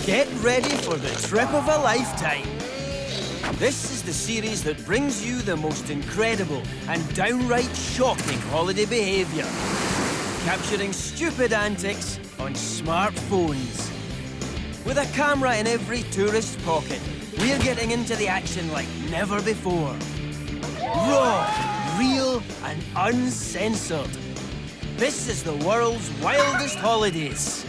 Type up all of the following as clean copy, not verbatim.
Get ready for the trip of a lifetime. This is the series that brings you the most incredible and downright shocking holiday behaviour. Capturing stupid antics on smartphones. With a camera in every tourist's pocket, we're getting into the action like never before. Raw, real and uncensored. This is the world's wildest holidays.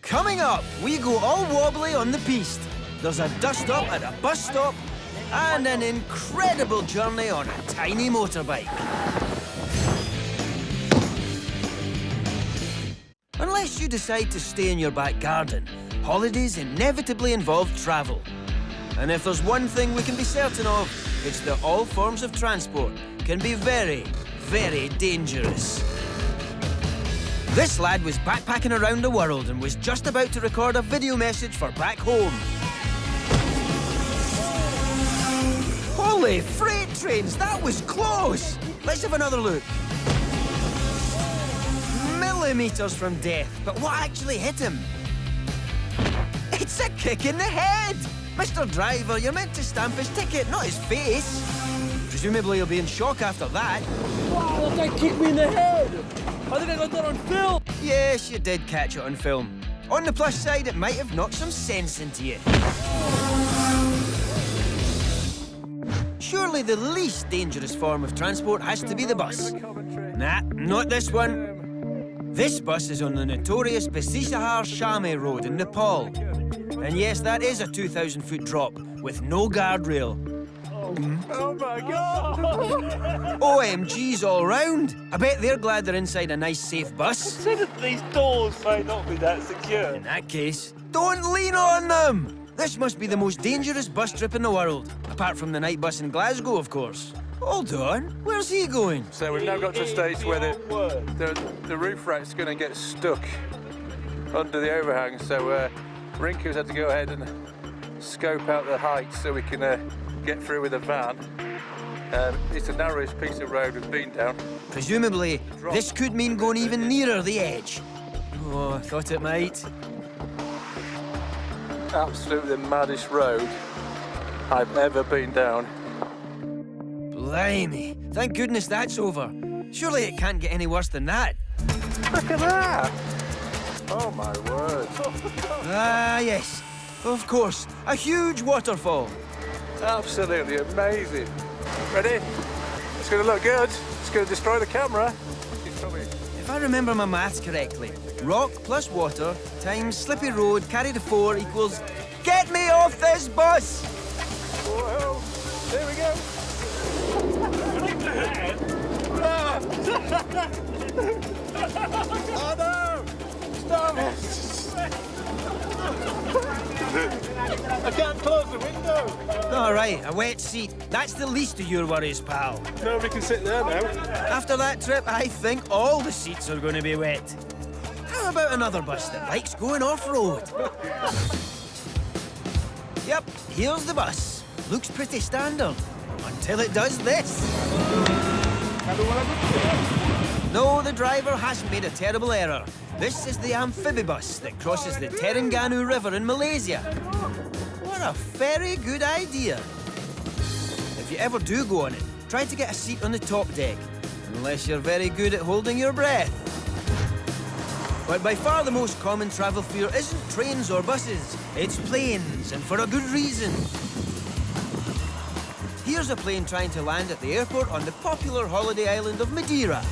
Coming up, we go all wobbly on the piste. There's a dust-up at a bus stop and an incredible journey on a tiny motorbike. Unless you decide to stay in your back garden, holidays inevitably involve travel. And if there's one thing we can be certain of, it's that all forms of transport can be very, very dangerous. This lad was backpacking around the world and was just about to record a video message for back home. Holy freight trains, that was close! Let's have another look. Millimeters from death, but what actually hit him? It's a kick in the head! Mr. Driver, you're meant to stamp his ticket, not his face. Presumably he'll be in shock after that. Wow, that guy kicked me in the head! I think I got that on film! Yes, you did catch it on film. On the plus side, it might have knocked some sense into you. Surely the least dangerous form of transport has to be the bus. Nah, not this one. This bus is on the notorious Bisishahar Shami Road in Nepal. And yes, that is a 2,000-foot drop with no guardrail. Oh my God! OMGs all round. I bet they're glad they're inside a nice, safe bus. Say that these doors might not be that secure. In that case, don't lean on them! This must be the most dangerous bus trip in the world. Apart from the night bus in Glasgow, of course. Hold on, where's he going? So we've now got to a stage where the roof rack's going to get stuck under the overhang. So Rinku's had to go ahead and scope out the height so we can get through with a van. It's the narrowest piece of road we've been down. Presumably, this could mean going even nearer the edge. Oh, I thought it might. Absolutely the maddest road I've ever been down. Blimey, thank goodness that's over. Surely it can't get any worse than that. Look at that! Oh my word. Ah, yes. Of course, a huge waterfall. Absolutely amazing. Ready? It's going to look good. It's going to destroy the camera. If I remember my maths correctly, rock plus water times slippy road carried to 4 equals... Get me off this bus! Whoa! There we go. Oh no! Stop it! I can't close the window. All right, a wet seat. That's the least of your worries, pal. Nobody can sit there now. After that trip, I think all the seats are going to be wet. How about another bus that likes going off-road? Yep, here's the bus. Looks pretty standard. Until it does this. No, the driver hasn't made a terrible error. This is the amphibibus that crosses the Terengganu River in Malaysia. What a very good idea. If you ever do go on it, try to get a seat on the top deck, unless you're very good at holding your breath. But by far the most common travel fear isn't trains or buses, it's planes, and for a good reason. Here's a plane trying to land at the airport on the popular holiday island of Madeira.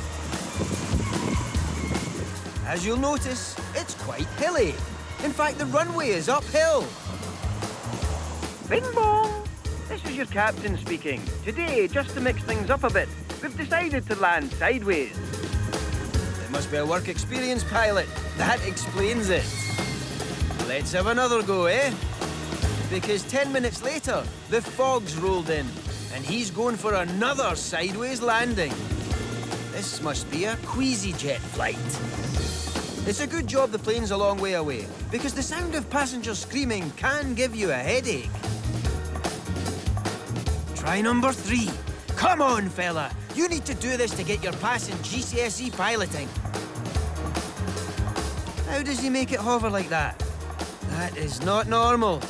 As you'll notice, it's quite hilly. In fact, the runway is uphill. Bing bong! This is your captain speaking. Today, just to mix things up a bit, we've decided to land sideways. It must be a work experience pilot. That explains it. Let's have another go, eh? Because 10 minutes later, the fog's rolled in, and he's going for another sideways landing. This must be a queasy jet flight. It's a good job the plane's a long way away, because the sound of passengers screaming can give you a headache. Try number 3. Come on, fella. You need to do this to get your pass in GCSE piloting. How does he make it hover like that? That is not normal.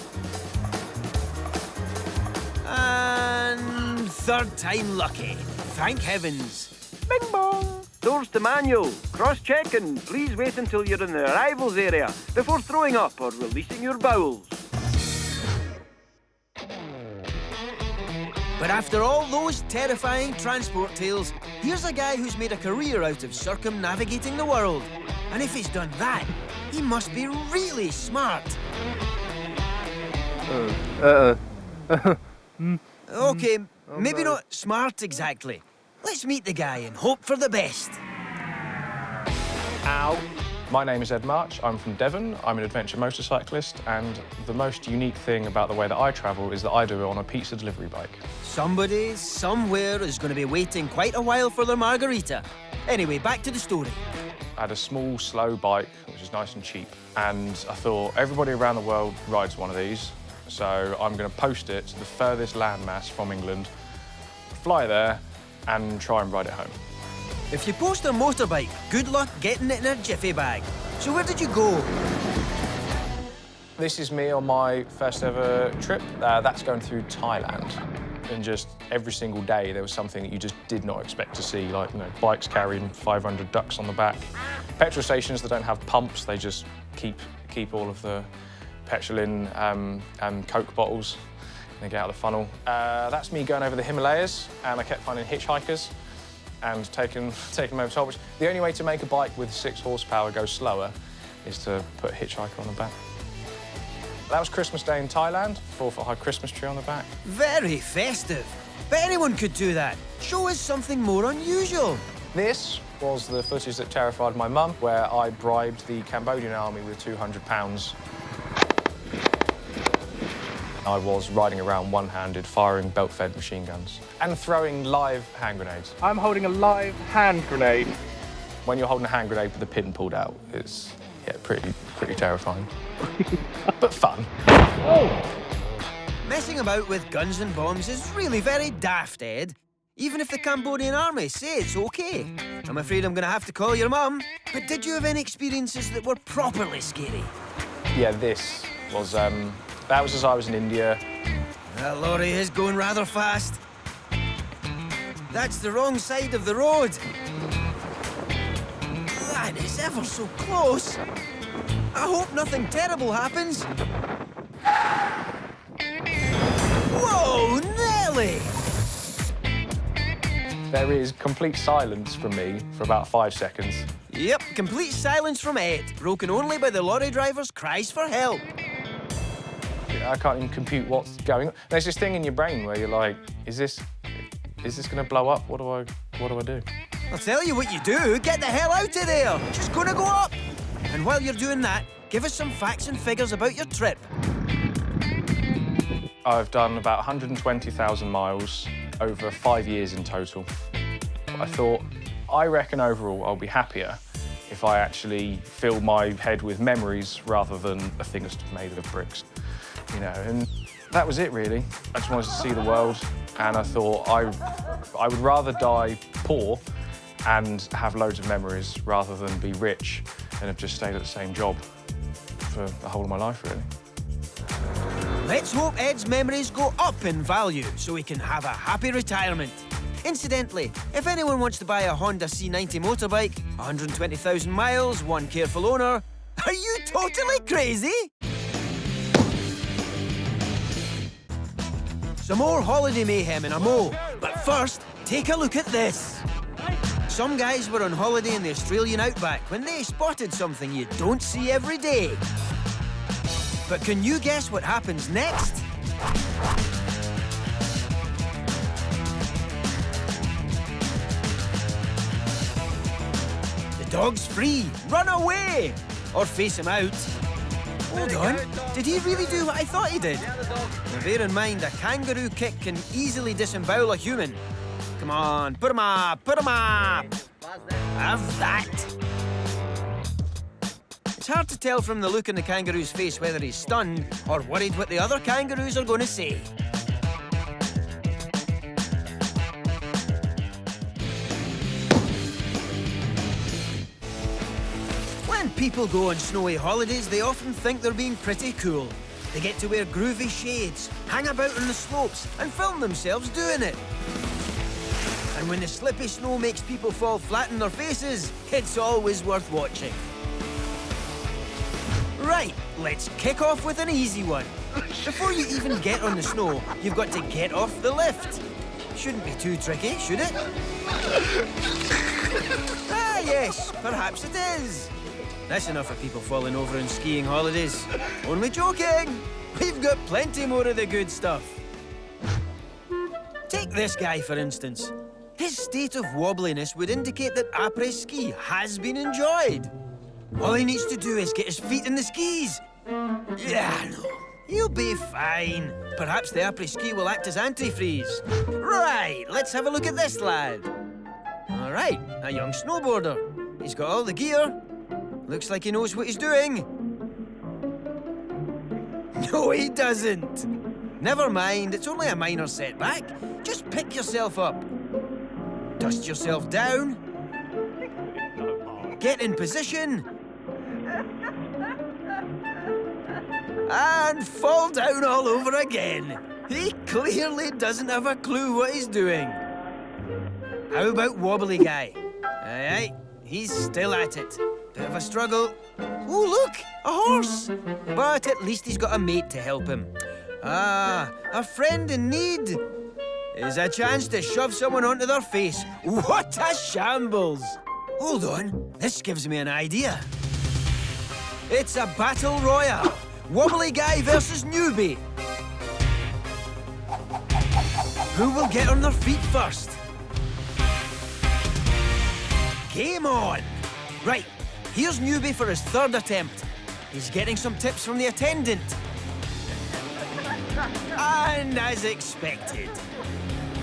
And third time lucky. Thank heavens. Bing bong! Doors to manual. Cross-check and please wait until you're in the arrivals area before throwing up or releasing your bowels. But after all those terrifying transport tales, here's a guy who's made a career out of circumnavigating the world. And if he's done that, he must be really smart. Okay, maybe not smart exactly. Let's meet the guy and hope for the best. Ow. My name is Ed March, I'm from Devon, I'm an adventure motorcyclist, and the most unique thing about the way that I travel is that I do it on a pizza delivery bike. Somebody, somewhere, is going to be waiting quite a while for their margarita. Anyway, back to the story. I had a small, slow bike, which is nice and cheap, and I thought everybody around the world rides one of these, so I'm going to post it to the furthest landmass from England, fly there, and try and ride it home. If you post a motorbike, good luck getting it in a jiffy bag. So where did you go? This is me on my first ever trip. That's going through Thailand. And just every single day there was something that you just did not expect to see, like, you know, bikes carrying 500 ducks on the back. Petrol stations that don't have pumps, they just keep all of the petrol in and Coke bottles. They get out of the funnel. That's me going over the Himalayas, and I kept finding hitchhikers and taking them over toll. The only way to make a bike with 6 horsepower go slower is to put a hitchhiker on the back. That was Christmas Day in Thailand, 4-foot-high Christmas tree on the back. Very festive. But anyone could do that. Show us something more unusual. This was the footage that terrified my mum, where I bribed the Cambodian army with £200. I was riding around one-handed, firing belt-fed machine guns and throwing live hand grenades. I'm holding a live hand grenade. When you're holding a hand grenade with the pin pulled out, it's pretty terrifying, but fun. Messing about with guns and bombs is really very daft, Ed. Even if the Cambodian army say it's okay. I'm afraid I'm going to have to call your mum. But did you have any experiences that were properly scary? Yeah, this was, that was as I was in India. That lorry is going rather fast. That's the wrong side of the road. That is ever so close. I hope nothing terrible happens. Whoa, Nelly! There is complete silence from me for about 5 seconds. Yep, complete silence from Ed, broken only by the lorry driver's cries for help. I can't even compute what's going on. There's this thing in your brain where you're like, is this going to blow up? What do I do? I'll tell you what you do. Get the hell out of there. Just gonna go up. And while you're doing that, give us some facts and figures about your trip. I've done about 120,000 miles over 5 years in total. I reckon overall I'll be happier if I actually fill my head with memories rather than a thing that's made of bricks, you know. And that was it, really. I just wanted to see the world, and I thought I would rather die poor and have loads of memories rather than be rich and have just stayed at the same job for the whole of my life, really. Let's hope Ed's memories go up in value so he can have a happy retirement. Incidentally, if anyone wants to buy a Honda C90 motorbike, 120,000 miles, one careful owner, are you totally crazy? Some more holiday mayhem in a mo, but first, take a look at this. Some guys were on holiday in the Australian outback when they spotted something you don't see every day. But can you guess what happens next? The dog's free. Run away! Or face him out. Hold on. Did he really do what I thought he did? Now bear in mind, a kangaroo kick can easily disembowel a human. Come on, put him up, put him up! Have that! It's hard to tell from the look in the kangaroo's face whether he's stunned or worried what the other kangaroos are going to say. When When people go on snowy holidays, they often think they're being pretty cool. They get to wear groovy shades, hang about on the slopes, and film themselves doing it. And when the slippy snow makes people fall flat on their faces, it's always worth watching. Right, let's kick off with an easy one. Before you even get on the snow, you've got to get off the lift. Shouldn't be too tricky, should it? Ah, yes, perhaps it is. That's enough of people falling over on skiing holidays. Only joking. We've got plenty more of the good stuff. Take this guy, for instance. His state of wobbliness would indicate that après-ski has been enjoyed. All he needs to do is get his feet in the skis. Yeah, no. He'll be fine. Perhaps the après-ski will act as antifreeze. Right, let's have a look at this lad. All right, a young snowboarder. He's got all the gear. Looks like he knows what he's doing. No, he doesn't. Never mind, it's only a minor setback. Just pick yourself up. Dust yourself down. Get in position. And fall down all over again. He clearly doesn't have a clue what he's doing. How about wobbly guy? Aye, he's still at it. Bit of a struggle. Oh, look, a horse. But at least he's got a mate to help him. Ah, a friend in need is a chance to shove someone onto their face. What a shambles! Hold on, this gives me an idea. It's a battle royale. Wobbly guy versus newbie. Who will get on their feet first? Game on! Right, here's newbie for his third attempt. He's getting some tips from the attendant. And as expected.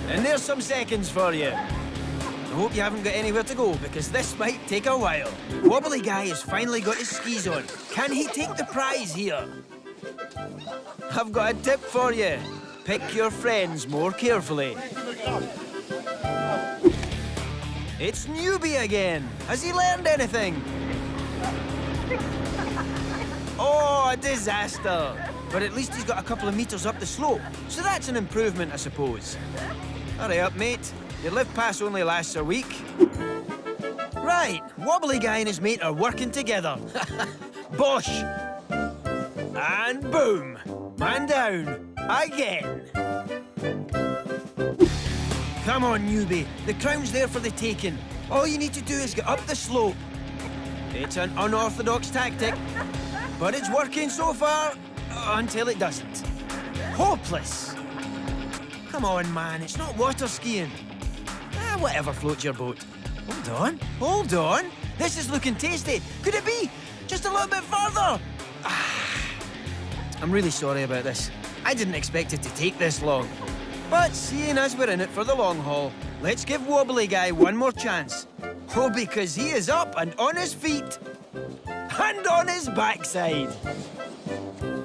And there's some seconds for you. I hope you haven't got anywhere to go, because this might take a while. Wobbly guy has finally got his skis on. Can he take the prize here? I've got a tip for you. Pick your friends more carefully. It's newbie again. Has he learned anything? Oh, a disaster. But at least he's got a couple of meters up the slope, so that's an improvement, I suppose. Hurry up, mate. Your lift pass only lasts a week. Right, wobbly guy and his mate are working together. Bosh! And boom! Man down. Again. Come on, newbie. The crown's there for the taking. All you need to do is get up the slope. It's an unorthodox tactic, but it's working so far until it doesn't. Hopeless. Come on, man. It's not water skiing. Ah, whatever floats your boat. Hold on. Hold on. This is looking tasty. Could it be? Just a little bit further. I'm really sorry about this. I didn't expect it to take this long. But seeing as we're in it for the long haul, let's give wobbly guy one more chance. Oh, because he is up and on his feet. And on his backside.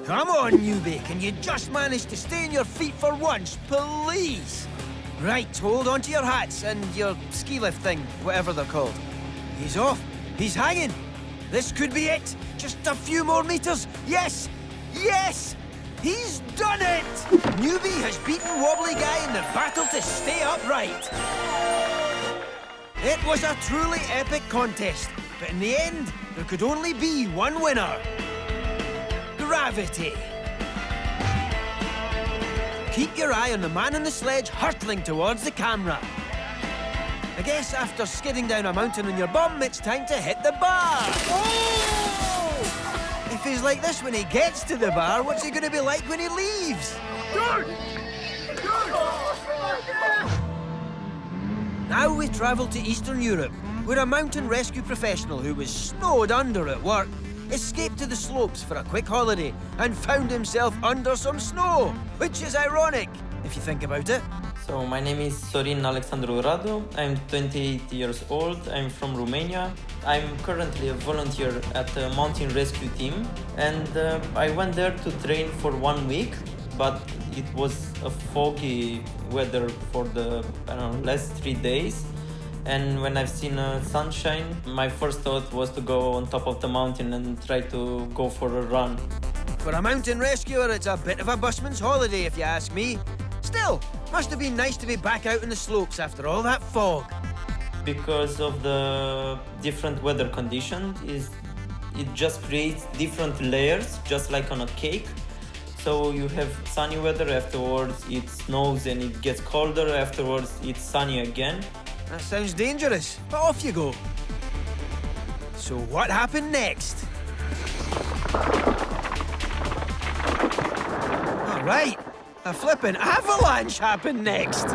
Come on, newbie. Can you just manage to stay on your feet for once, please? Right, hold on to your hats and your ski lift thing, whatever they're called. He's off. He's hanging. This could be it. Just a few more meters. Yes! Yes! He's done it! Newbie has beaten wobbly guy in the battle to stay upright. It was a truly epic contest, but in the end, there could only be one winner. Gravity. Keep your eye on the man on the sledge hurtling towards the camera. I guess after skidding down a mountain on your bum, it's time to hit the bar. Oh! If he's like this when he gets to the bar, what's he going to be like when he leaves? Now we travel to Eastern Europe, where a mountain rescue professional who was snowed under at work escaped to the slopes for a quick holiday and found himself under some snow, which is ironic, if you think about it. So my name is Sorin Alexandru Radu. I'm 28 years old. I'm from Romania. I'm currently a volunteer at the mountain rescue team, and I went there to train for 1 week, but it was a foggy weather for the last 3 days, And when I've seen sunshine, my first thought was to go on top of the mountain and try to go for a run. For a mountain rescuer, it's a bit of a busman's holiday, if you ask me. Still, must have been nice to be back out in the slopes after all that fog. Because of the different weather conditions, it just creates different layers, just like on a cake. So you have sunny weather, afterwards it snows and it gets colder, afterwards it's sunny again. That sounds dangerous, but off you go. So what happened next? All right, a flippin' avalanche happened next.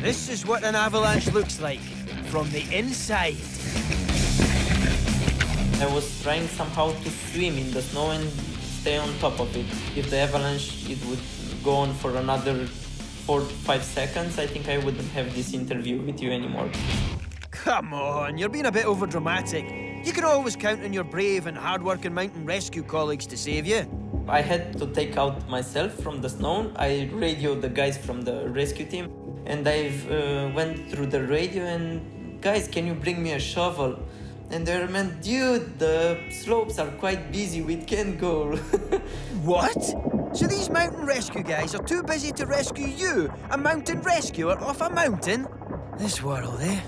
This is what an avalanche looks like from the inside. I was trying somehow to swim in the snow and stay on top of it. If the avalanche it would go on for another 4 to 5 seconds, I think I wouldn't have this interview with you anymore. Come on, you're being a bit overdramatic. You can always count on your brave and hard-working mountain rescue colleagues to save you. I had to take out myself from the snow. I radioed the guys from the rescue team, and I went through the radio and, guys, can you bring me a shovel? And they were, man, dude, the slopes are quite busy, we can't go. What? So these mountain rescue guys are too busy to rescue you, a mountain rescuer off a mountain? This world, eh?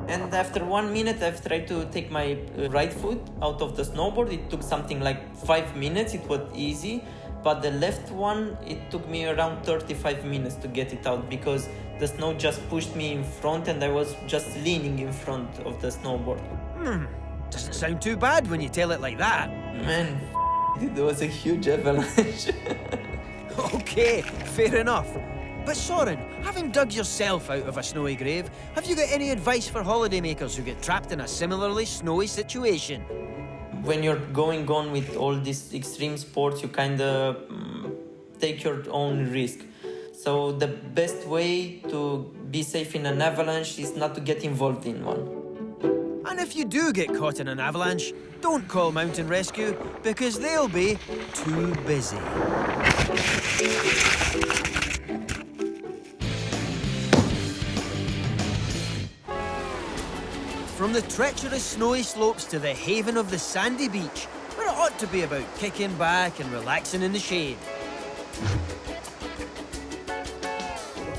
And after 1 minute, I've tried to take my right foot out of the snowboard. It took something like 5 minutes, it was easy. But the left one, it took me around 35 minutes to get it out because the snow just pushed me in front and I was just leaning in front of the snowboard. Doesn't sound too bad when you tell it like that. Man, it was a huge avalanche. Okay, fair enough. But Soren, having dug yourself out of a snowy grave, have you got any advice for holidaymakers who get trapped in a similarly snowy situation? When you're going on with all these extreme sports, you kind of take your own risk. So the best way to be safe in an avalanche is not to get involved in one. And if you do get caught in an avalanche, don't call mountain rescue because they'll be too busy. From the treacherous snowy slopes to the haven of the sandy beach, where it ought to be about kicking back and relaxing in the shade.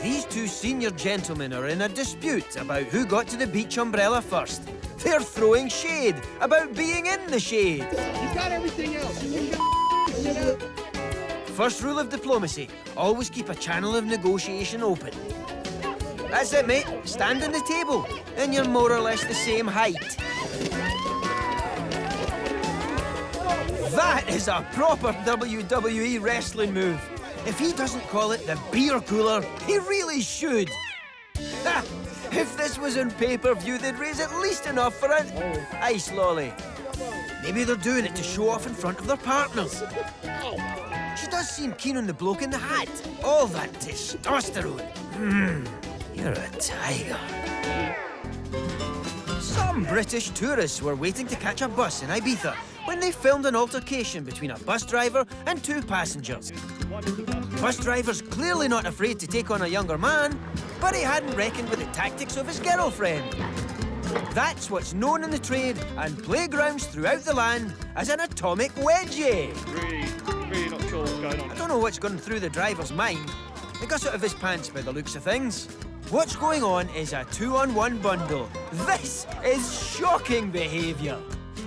These two senior gentlemen are in a dispute about who got to the beach umbrella first. They're throwing shade about being in the shade. You got everything else. First rule of diplomacy, always keep a channel of negotiation open. That's it, mate. Stand on the table. Then you're more or less the same height. That is a proper WWE wrestling move. If he doesn't call it the beer cooler, he really should. Ha! If this was on pay-per-view, they'd raise at least enough for an ice lolly. Maybe they're doing it to show off in front of their partners. She does seem keen on the bloke in the hat. All that testosterone. You're a tiger. Some British tourists were waiting to catch a bus in Ibiza when they filmed an altercation between a bus driver and two passengers. The bus driver's clearly not afraid to take on a younger man, but he hadn't reckoned with the tactics of his girlfriend. That's what's known in the trade and playgrounds throughout the land as an atomic wedgie. Really not sure what's going on. I don't know what's going through the driver's mind. He got out of his pants by the looks of things. What's going on is a 2-on-1 bundle. This is shocking behaviour.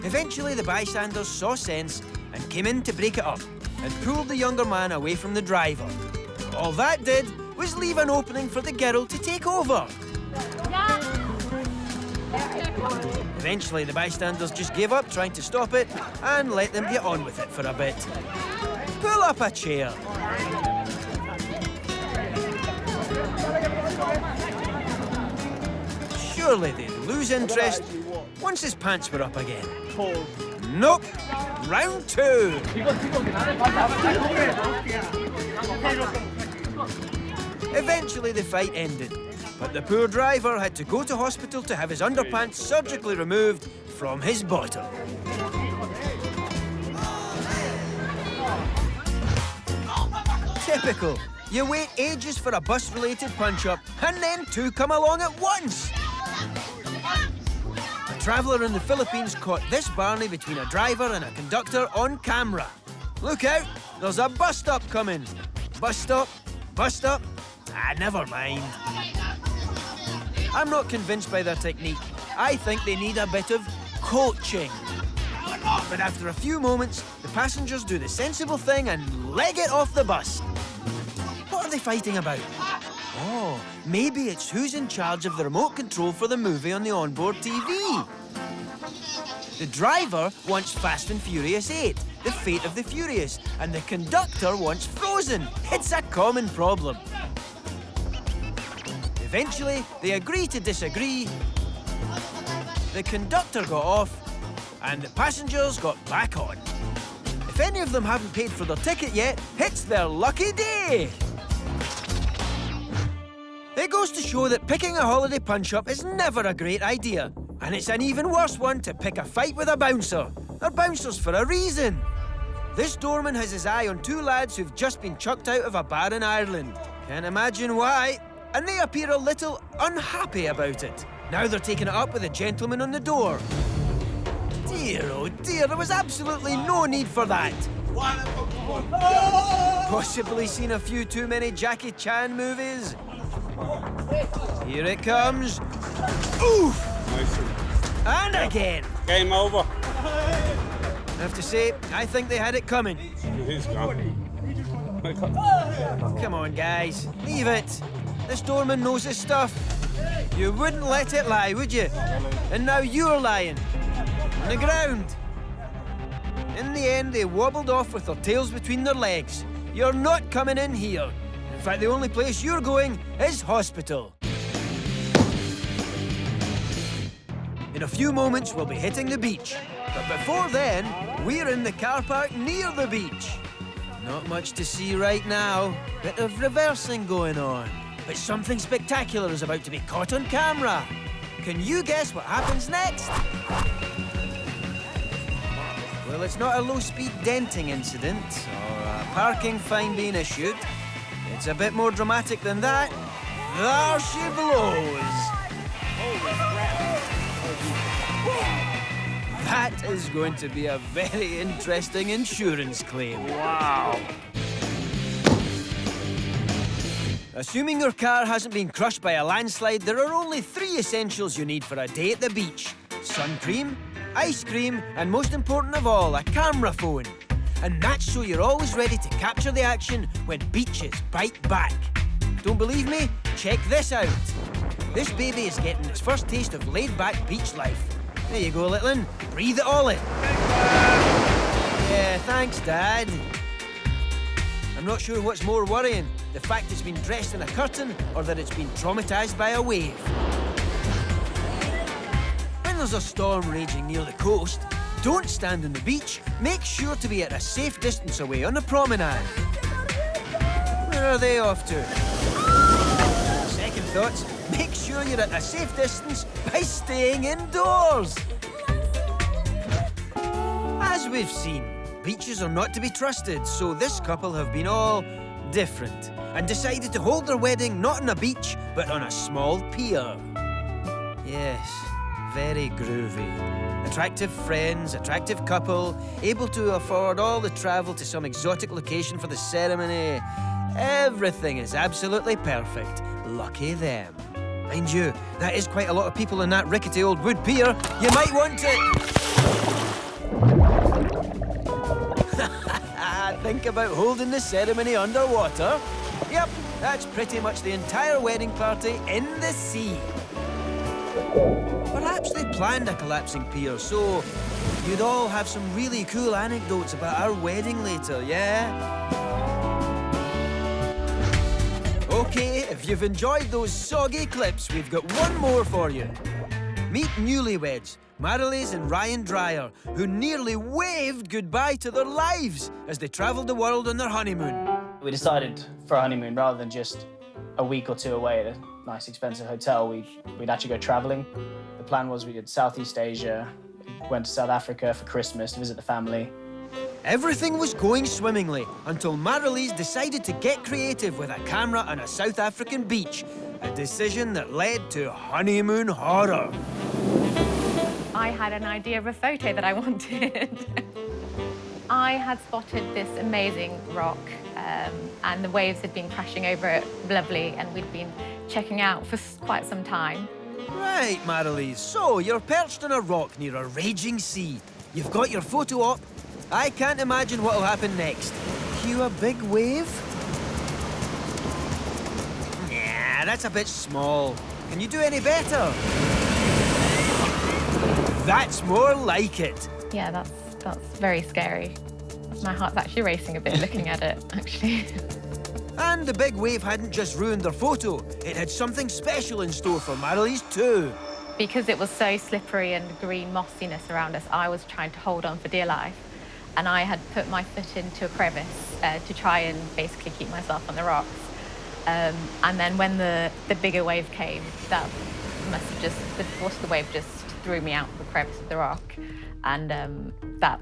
Eventually, the bystanders saw sense and came in to break it up and pulled the younger man away from the driver. All that did was leave an opening for the girl to take over. Eventually, the bystanders just gave up trying to stop it and let them get on with it for a bit. Pull up a chair. Surely they'd lose interest once his pants were up again. Nope. Round two. Eventually the fight ended, but the poor driver had to go to hospital to have his underpants surgically removed from his bottom. Typical. You wait ages for a bus-related punch-up, and then two come along at once. A traveller in the Philippines caught this Barney between a driver and a conductor on camera. Look out, there's a bus stop coming. Bus stop, bus stop. Ah, never mind. I'm not convinced by their technique. I think they need a bit of coaching. But after a few moments, the passengers do the sensible thing and leg it off the bus. What are they fighting about? Oh, maybe it's who's in charge of the remote control for the movie on the onboard TV. The driver wants Fast and Furious 8, The Fate of the Furious, and the conductor wants Frozen. It's a common problem. Eventually, they agree to disagree. The conductor got off, and the passengers got back on. If any of them haven't paid for their ticket yet, it's their lucky day. It goes to show that picking a holiday punch-up is never a great idea. And it's an even worse one to pick a fight with a bouncer. They're bouncers for a reason. This doorman has his eye on two lads who've just been chucked out of a bar in Ireland. Can't imagine why. And they appear a little unhappy about it. Now they're taking it up with the gentleman on the door. Dear, oh dear, there was absolutely no need for that. Possibly seen a few too many Jackie Chan movies. Here it comes. Oof! And again. Game over. I have to say, I think they had it coming. He's gone. Come on, guys. Leave it. This doorman knows his stuff. You wouldn't let it lie, would you? And now you're lying. On the ground. In the end, they wobbled off with their tails between their legs. You're not coming in here. In fact, the only place you're going is hospital. In a few moments, we'll be hitting the beach. But before then, we're in the car park near the beach. Not much to see right now. Bit of reversing going on. But something spectacular is about to be caught on camera. Can you guess what happens next? Well, it's not a low-speed denting incident or a parking fine being issued. It's a bit more dramatic than that. There she blows. That is going to be a very interesting insurance claim. Wow. Assuming your car hasn't been crushed by a landslide, there are only 3 essentials you need for a day at the beach. Sun cream, ice cream, and most important of all, a camera phone. And that's so you're always ready to capture the action when beaches bite back. Don't believe me? Check this out. This baby is getting its first taste of laid-back beach life. There you go, little one. Breathe it all in. Yeah, thanks, Dad. I'm not sure what's more worrying, the fact it's been dressed in a curtain or that it's been traumatised by a wave. When there's a storm raging near the coast, don't stand on the beach. Make sure to be at a safe distance away on the promenade. Where are they off to? Second thoughts, make sure you're at a safe distance by staying indoors. As we've seen, beaches are not to be trusted, so this couple have been all different and decided to hold their wedding not on a beach, but on a small pier. Yes, very groovy. Attractive friends, attractive couple, able to afford all the travel to some exotic location for the ceremony. Everything is absolutely perfect. Lucky them. Mind you, that is quite a lot of people in that rickety old wood pier. You might want to... Think about holding the ceremony underwater? Yep, that's pretty much the entire wedding party in the sea. Perhaps they planned a collapsing pier, so you'd all have some really cool anecdotes about our wedding later, yeah? Okay, if you've enjoyed those soggy clips, we've got one more for you. Meet newlyweds, Marilyse and Ryan Dreyer, who nearly waved goodbye to their lives as they travelled the world on their honeymoon. We decided for a honeymoon, rather than just a week or two away at a nice expensive hotel, we'd actually go travelling. The plan was we did Southeast Asia, went to South Africa for Christmas to visit the family, Everything was going swimmingly until Marilyse decided to get creative with a camera on a South African beach, a decision that led to honeymoon horror. I had an idea of a photo that I wanted. I had spotted this amazing rock and the waves had been crashing over it, lovely, and we'd been checking out for quite some time. Right, Marilyse, so you're perched on a rock near a raging sea. You've got your photo op. I can't imagine what'll happen next. Cue a big wave? Nah, that's a bit small. Can you do any better? That's more like it. Yeah, that's very scary. My heart's actually racing a bit looking at it, actually. And the big wave hadn't just ruined their photo. It had something special in store for Marilyse too. Because it was so slippery and green mossiness around us, I was trying to hold on for dear life. And I had put my foot into a crevice to try and basically keep myself on the rocks. And then when the bigger wave came, that must have just, the force of the wave just threw me out of the crevice of the rock. And that,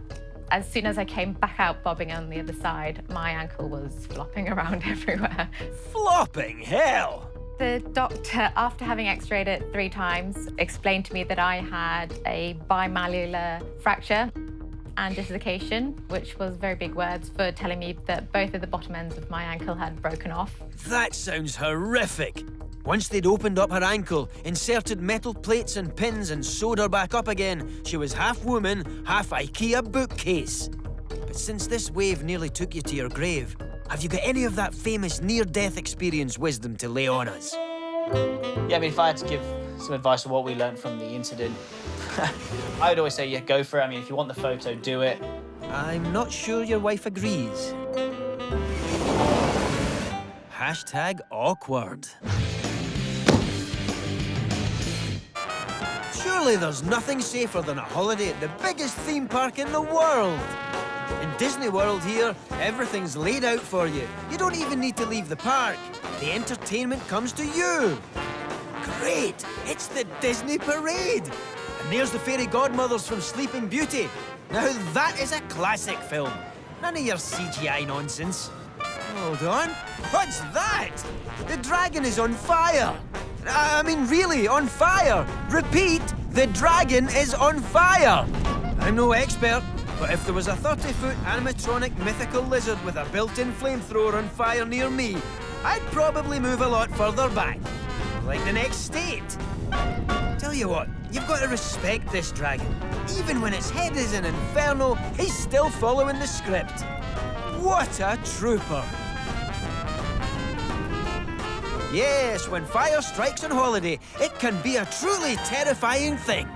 as soon as I came back out bobbing on the other side, my ankle was flopping around everywhere. Flopping hell! The doctor, after having x-rayed it 3 times, explained to me that I had a bimalleolar fracture and dislocation, which was very big words for telling me that both of the bottom ends of my ankle had broken off. That sounds horrific. Once they'd opened up her ankle, inserted metal plates and pins and sewed her back up again, she was half woman, half IKEA bookcase. But since this wave nearly took you to your grave, have you got any of that famous near-death experience wisdom to lay on us? Yeah, I mean, if I had to give some advice on what we learned from the incident, I would always say, yeah, go for it. I mean, if you want the photo, do it. I'm not sure your wife agrees. Hashtag awkward. Surely there's nothing safer than a holiday at the biggest theme park in the world. In Disney World here, everything's laid out for you. You don't even need to leave the park. The entertainment comes to you. Great! It's the Disney Parade! And there's the fairy godmothers from Sleeping Beauty. Now that is a classic film. None of your CGI nonsense. Hold on. What's that? The dragon is on fire. I mean, really, on fire. Repeat, the dragon is on fire. I'm no expert, but if there was a 30-foot animatronic mythical lizard with a built-in flamethrower on fire near me, I'd probably move a lot further back. Like the next state. Tell you what, you've got to respect this dragon. Even when its head is in inferno, he's still following the script. What a trooper. Yes, when fire strikes on holiday, it can be a truly terrifying thing.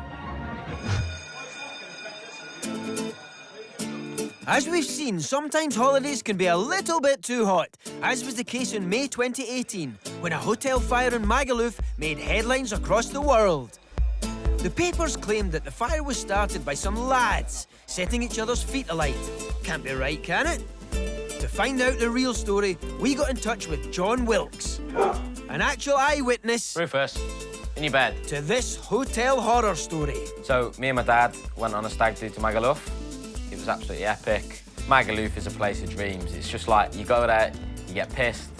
As we've seen, sometimes holidays can be a little bit too hot, as was the case in May 2018, when a hotel fire in Magaluf made headlines across the world. The papers claimed that the fire was started by some lads setting each other's feet alight. Can't be right, can it? To find out the real story, we got in touch with John Wilkes, an actual eyewitness Rufus, in your bed. to this hotel horror story. So, me and my dad went on a stag do to Magaluf. It was absolutely epic. Magaluf is a place of dreams. It's just like, you go there, you get pissed,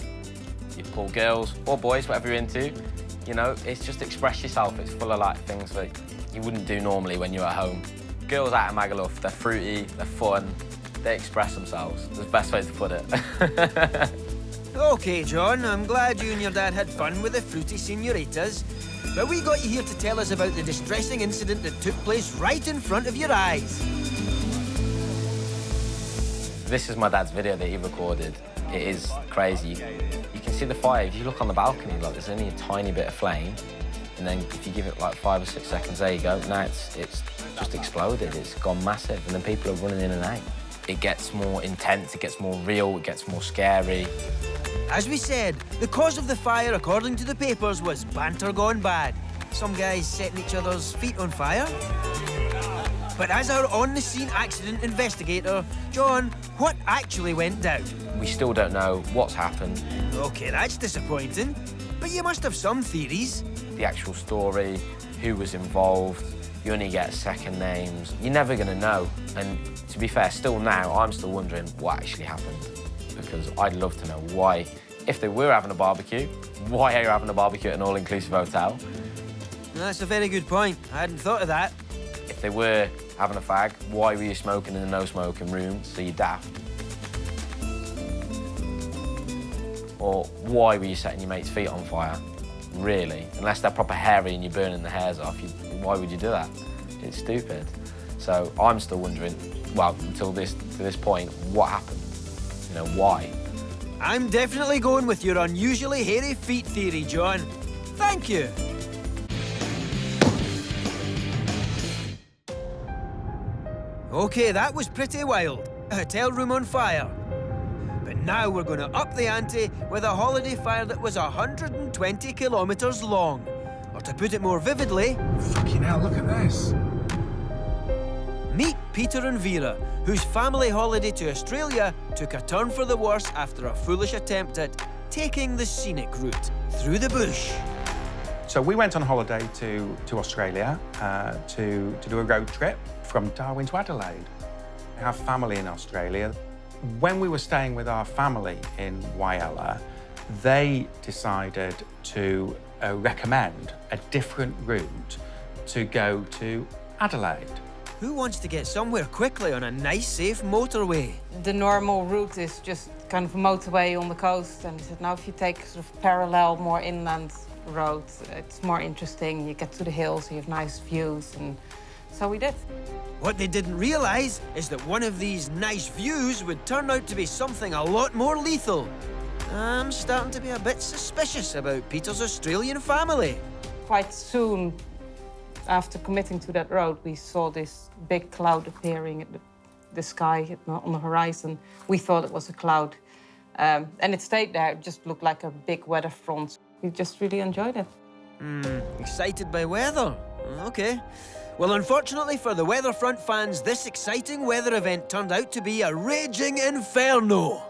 you pull girls or boys, whatever you're into. You know, it's just express yourself. It's full of like things that you wouldn't do normally when you're at home. Girls out of Magaluf, they're fruity, they're fun, they express themselves. That's the best way to put it. OK, John, I'm glad you and your dad had fun with the fruity senoritas. But we got you here to tell us about the distressing incident that took place right in front of your eyes. This is my dad's video that he recorded. It is crazy. You can see the fire. If you look on the balcony, like there's only a tiny bit of flame. And then if you give it like 5 or 6 seconds, there you go. Now it's just exploded. It's gone massive. And then people are running in and out. It gets more intense, it gets more real, it gets more scary. As we said, the cause of the fire, according to the papers, was banter gone bad. Some guys setting each other's feet on fire. But as our on-the-scene accident investigator, John, what actually went down? We still don't know what's happened. OK, that's disappointing. But you must have some theories. The actual story, who was involved, You only get second names. You're never going to know. And to be fair, still now, I'm still wondering what actually happened. Because I'd love to know why, if they were having a barbecue, why are you having a barbecue at an all-inclusive hotel? That's a very good point. I hadn't thought of that. If they were having a fag, why were you smoking in a no-smoking room, so you're daft? Or why were you setting your mate's feet on fire? Really? Unless they're proper hairy and you're burning the hairs off, why would you do that? It's stupid. So I'm still wondering, well, to this point, what happened? You know, why? I'm definitely going with your unusually hairy feet theory, John. Thank you. OK, that was pretty wild. A hotel room on fire. But now we're going to up the ante with a holiday fire that was 120 kilometres long. Or to put it more vividly... Fucking hell, look at this. Meet Peter and Vera, whose family holiday to Australia took a turn for the worse after a foolish attempt at taking the scenic route through the bush. So we went on holiday to Australia to do a road trip from Darwin to Adelaide. I have family in Australia. When we were staying with our family in Waiala, they decided to recommend a different route to go to Adelaide. Who wants to get somewhere quickly on a nice, safe motorway? The normal route is just kind of a motorway on the coast, and he said, now if you take sort of parallel, more inland road, it's more interesting. You get to the hills, you have nice views, and so we did. What they didn't realise is that one of these nice views would turn out to be something a lot more lethal. I'm starting to be a bit suspicious about Peter's Australian family. Quite soon after committing to that road, we saw this big cloud appearing in the sky on the horizon. We thought it was a cloud, and it stayed there. It just looked like a big weather front. We just really enjoyed it. Excited by weather? OK. Well, unfortunately for the weatherfront fans, this exciting weather event turned out to be a raging inferno.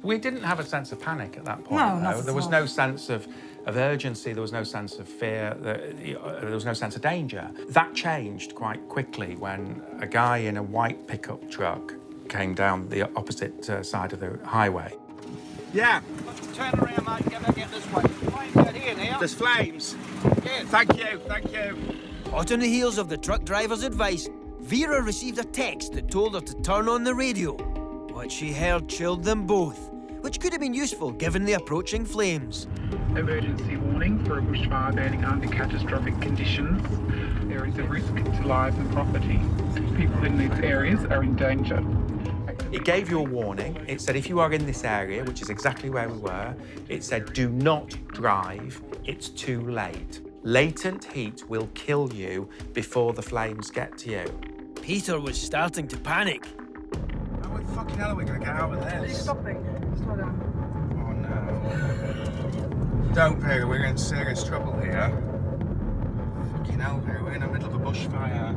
We didn't have a sense of panic at that point. No, not at all. There was no sense of urgency, there was no sense of fear, there was no sense of danger. That changed quite quickly when a guy in a white pickup truck came down the opposite side of the highway. Yeah. Turn around, mate. Get this way. Flames out here now. There's flames. Yeah. Thank you. Thank you. Hot on the heels of the truck driver's advice, Vera received a text that told her to turn on the radio. What she heard chilled them both, which could have been useful given the approaching flames. Emergency warning for a bushfire burning under catastrophic conditions. There is a risk to lives and property. People in these areas are in danger. It gave you a warning. It said if you are in this area, which is exactly where we were, it said do not drive, it's too late. Latent heat will kill you before the flames get to you. Peter was starting to panic. How the fucking hell are we going to get out of this? Are you stopping? Slow down. Oh no. Don't, Peter, we're in serious trouble here. Fucking hell, Peter, we're in the middle of a bushfire.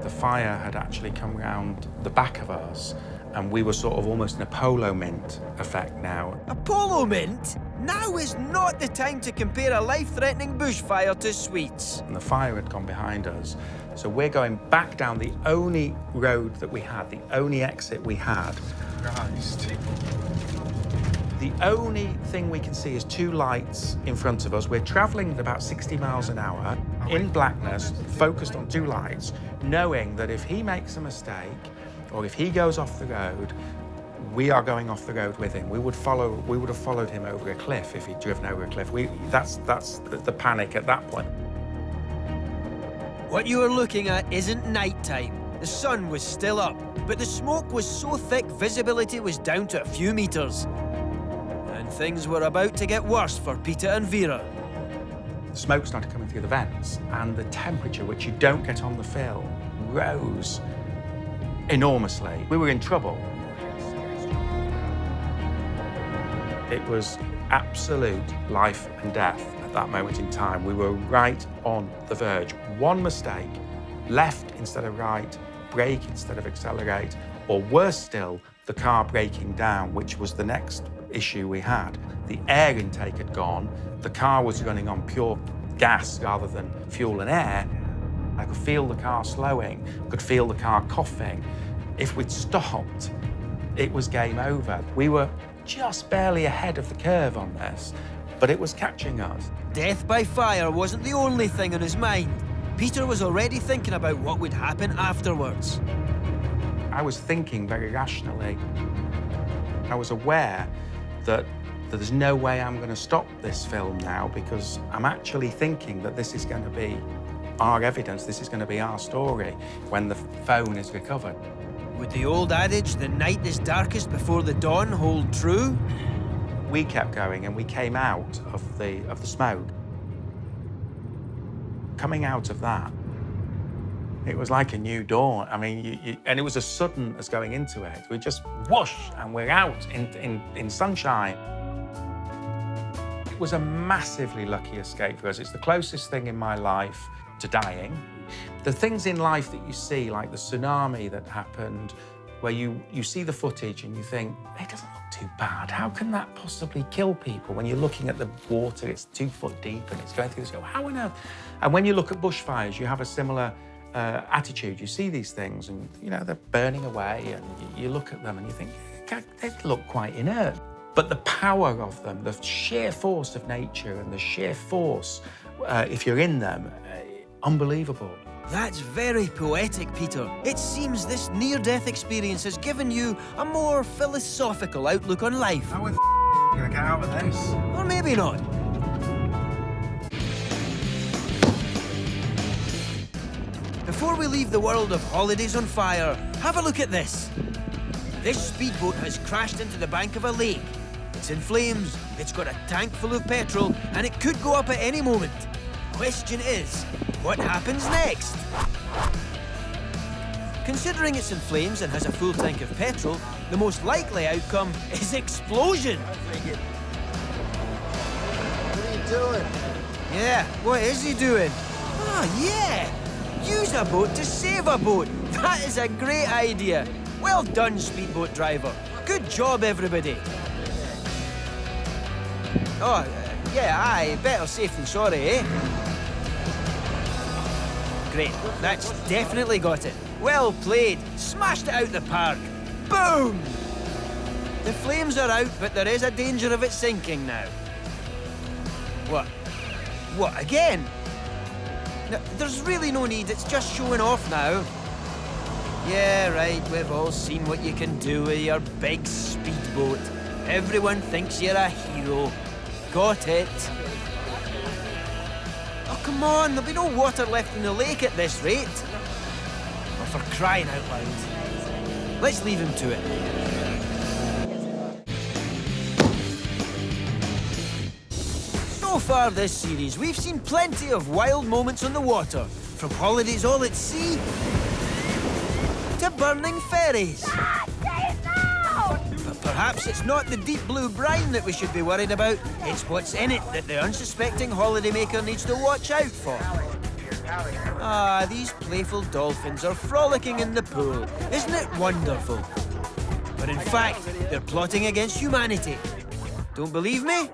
The fire had actually come round the back of us, and we were sort of almost in a polo mint effect now. A polo mint? Now is not the time to compare a life-threatening bushfire to sweets. And the fire had gone behind us, so we're going back down the only road that we had, the only exit we had. Christ. The only thing we can see is two lights in front of us. We're travelling at about 60 miles an hour in blackness, focused on two lights, knowing that if he makes a mistake or if he goes off the road, we are going off the road with him. We would have followed him over a cliff if he'd driven over a cliff. That's the panic at that point. What you are looking at isn't nighttime. The sun was still up, but the smoke was so thick visibility was down to a few meters. And things were about to get worse for Peter and Vera. The smoke started coming through the vents, and the temperature, which you don't get on the film, rose enormously. We were in trouble. It was absolute life and death at that moment in time. We were right on the verge. One mistake, left instead of right, brake instead of accelerate, or worse still, the car breaking down, which was the next issue we had. The air intake had gone, the car was running on pure gas rather than fuel and air. I could feel the car slowing, could feel the car coughing. If we'd stopped, it was game over. We were just barely ahead of the curve on this, but it was catching us. Death by fire wasn't the only thing on his mind. Peter was already thinking about what would happen afterwards. I was thinking very rationally. I was aware that there's no way I'm going to stop this film now, because I'm actually thinking that this is going to be our evidence, this is going to be our story when the phone is recovered. Would the old adage, the night is darkest before the dawn, hold true? We kept going and we came out of the smoke. Coming out of that, it was like a new dawn. I mean, and it was as sudden as going into it. We just whoosh and we're out in sunshine. It was a massively lucky escape for us. It's the closest thing in my life to dying. The things in life that you see, like the tsunami that happened, where you see the footage and you think, it doesn't look too bad. How can that possibly kill people? When you're looking at the water, it's 2 foot deep and it's going through this, how on earth? And when you look at bushfires, you have a similar attitude. You see these things and, you know, they're burning away and you look at them and you think, they look quite inert. But the power of them, the sheer force of nature and the sheer force, if you're in them, unbelievable. That's very poetic, Peter. It seems this near-death experience has given you a more philosophical outlook on life. How are we gonna get out of this? Or maybe not. Before we leave the world of holidays on fire, have a look at this. This speedboat has crashed into the bank of a lake. It's in flames, it's got a tank full of petrol, and it could go up at any moment. Question is, what happens next? Considering it's in flames and has a full tank of petrol, the most likely outcome is explosion. What are you doing? Yeah, what is he doing? Ah, yeah! Use a boat to save a boat. That is a great idea. Well done, speedboat driver. Good job, everybody. Oh, yeah, aye, better safe than sorry, eh? Great, that's definitely got it. Well played, smashed it out the park. Boom! The flames are out, but there is a danger of it sinking now. What? What, again? No, there's really no need, it's just showing off now. Yeah, right, we've all seen what you can do with your big speedboat. Everyone thinks you're a hero. Got it. Oh, come on, there'll be no water left in the lake at this rate. Or for crying out loud. Let's leave him to it. So far this series, we've seen plenty of wild moments on the water. From holidays all at sea to burning ferries. But perhaps it's not the deep blue brine that we should be worried about. It's what's in it that the unsuspecting holidaymaker needs to watch out for. Ah, these playful dolphins are frolicking in the pool. Isn't it wonderful? But in fact, they're plotting against humanity. Don't believe me?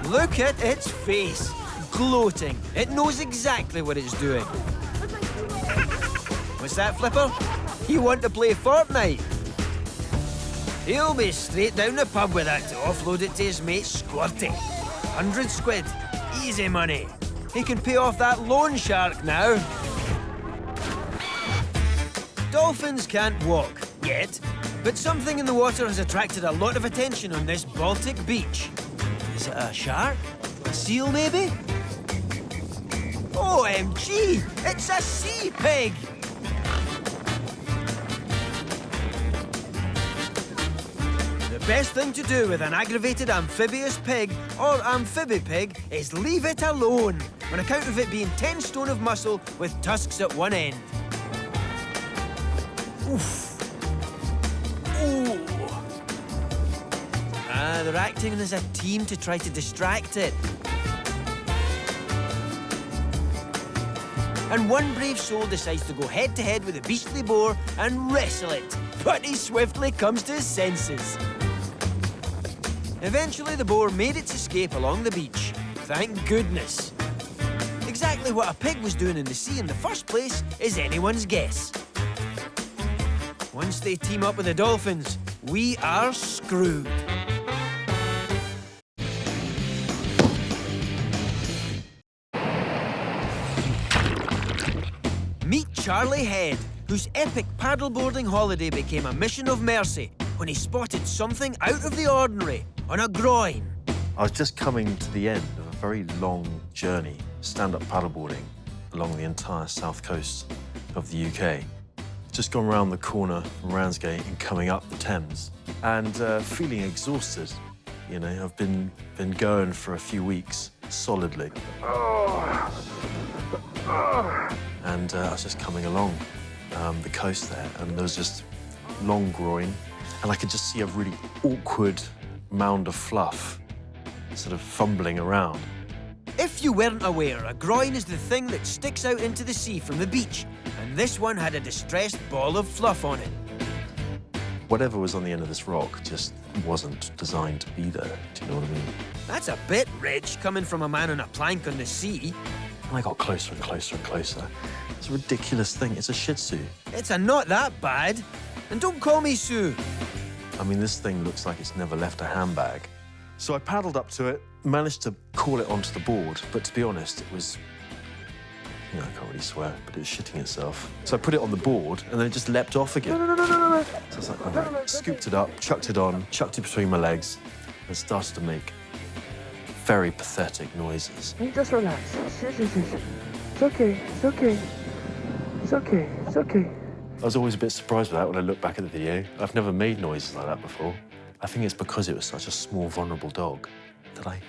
Look at its face. Gloating. It knows exactly what it's doing. What's that, Flipper? You want to play Fortnite? He'll be straight down the pub with that to offload it to his mate Squirty. 100 squid. Easy money. He can pay off that loan shark now. Dolphins can't walk, yet, but something in the water has attracted a lot of attention on this Baltic beach. Is it a shark? A seal, maybe? OMG! It's a sea pig! The best thing to do with an aggravated amphibious pig or amphibipig is leave it alone, on account of it being 10 stone of muscle with tusks at one end. Oof. Ooh. Ah, they're acting as a team to try to distract it. And one brave soul decides to go head-to-head with a beastly boar and wrestle it. But he swiftly comes to his senses. Eventually, the boar made its escape along the beach. Thank goodness. Exactly what a pig was doing in the sea in the first place is anyone's guess. Once they team up with the dolphins, we are screwed. Meet Charlie Head, whose epic paddleboarding holiday became a mission of mercy when he spotted something out of the ordinary on a groin. I was just coming to the end of a very long journey, stand-up paddleboarding along the entire south coast of the UK. Just gone round the corner from Ramsgate and coming up the Thames, and feeling exhausted. You know, I've been going for a few weeks solidly. And I was just coming along the coast there, and there was just long groin, and I could just see a really awkward mound of fluff sort of fumbling around. If you weren't aware, a groin is the thing that sticks out into the sea from the beach, and this one had a distressed ball of fluff on it. Whatever was on the end of this rock just wasn't designed to be there, do you know what I mean? That's a bit rich, coming from a man on a plank on the sea. And I got closer and closer and closer. It's a ridiculous thing. It's a Shih Tzu. It's not that bad. And don't call me Sue. I mean, this thing looks like it's never left a handbag. So I paddled up to it, managed to call it onto the board, but to be honest, it was, you know, I can't really swear, but it was shitting itself. So I put it on the board, and then it just leapt off again. No. So I was like, all right, scooped it up, chucked it on, chucked it between my legs, and started to make very pathetic noises. Just relax. It's okay. It's okay. It's okay. It's okay. I was always a bit surprised with that when I look back at the video. I've never made noises like that before. I think it's because it was such a small, vulnerable dog that I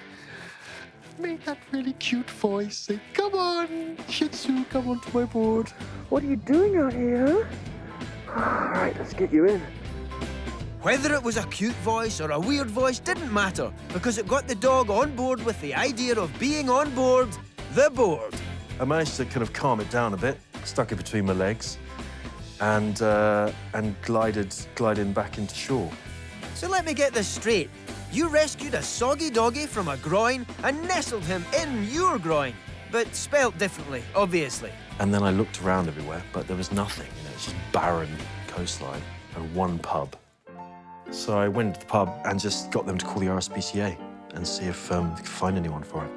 made that really cute voice. Say, come on, Shih Tzu, come onto my board. What are you doing out here, huh? All right, let's get you in. Whether it was a cute voice or a weird voice didn't matter, because it got the dog on board with the idea of being on board the board. I managed to kind of calm it down a bit, stuck it between my legs, and glided back into shore. So let me get this straight. You rescued a soggy doggy from a groin and nestled him in your groin, but spelt differently, obviously. And then I looked around everywhere, but there was nothing. You know, it's just barren coastline and one pub. So I went to the pub and just got them to call the RSPCA and see if they could find anyone for it.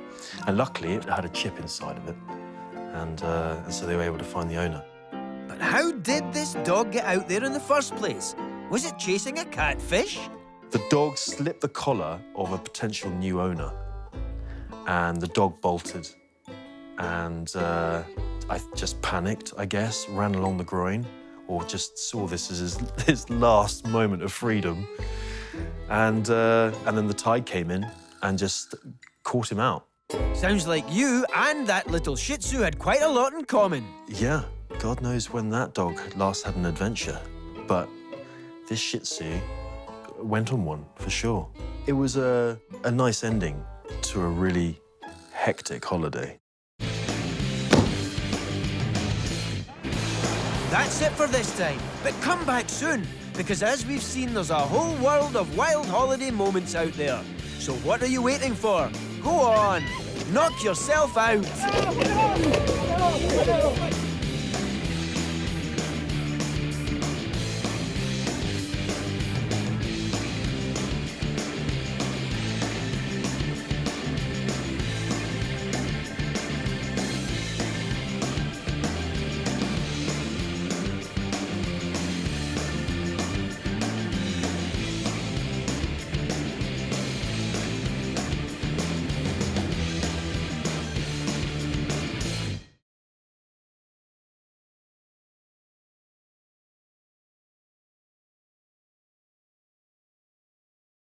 And luckily, it had a chip inside of it, and so they were able to find the owner. But how did this dog get out there in the first place? Was it chasing a catfish? The dog slipped the collar of a potential new owner, and the dog bolted. And I just panicked, I guess, ran along the groin, or just saw this as his last moment of freedom. And then the tide came in and just caught him out. Sounds like you and that little Shih Tzu had quite a lot in common. Yeah, God knows when that dog last had an adventure. But this Shih Tzu went on one, for sure. It was a nice ending to a really hectic holiday. That's it for this time, but come back soon, because as we've seen, there's a whole world of wild holiday moments out there. So what are you waiting for? Go on, knock yourself out.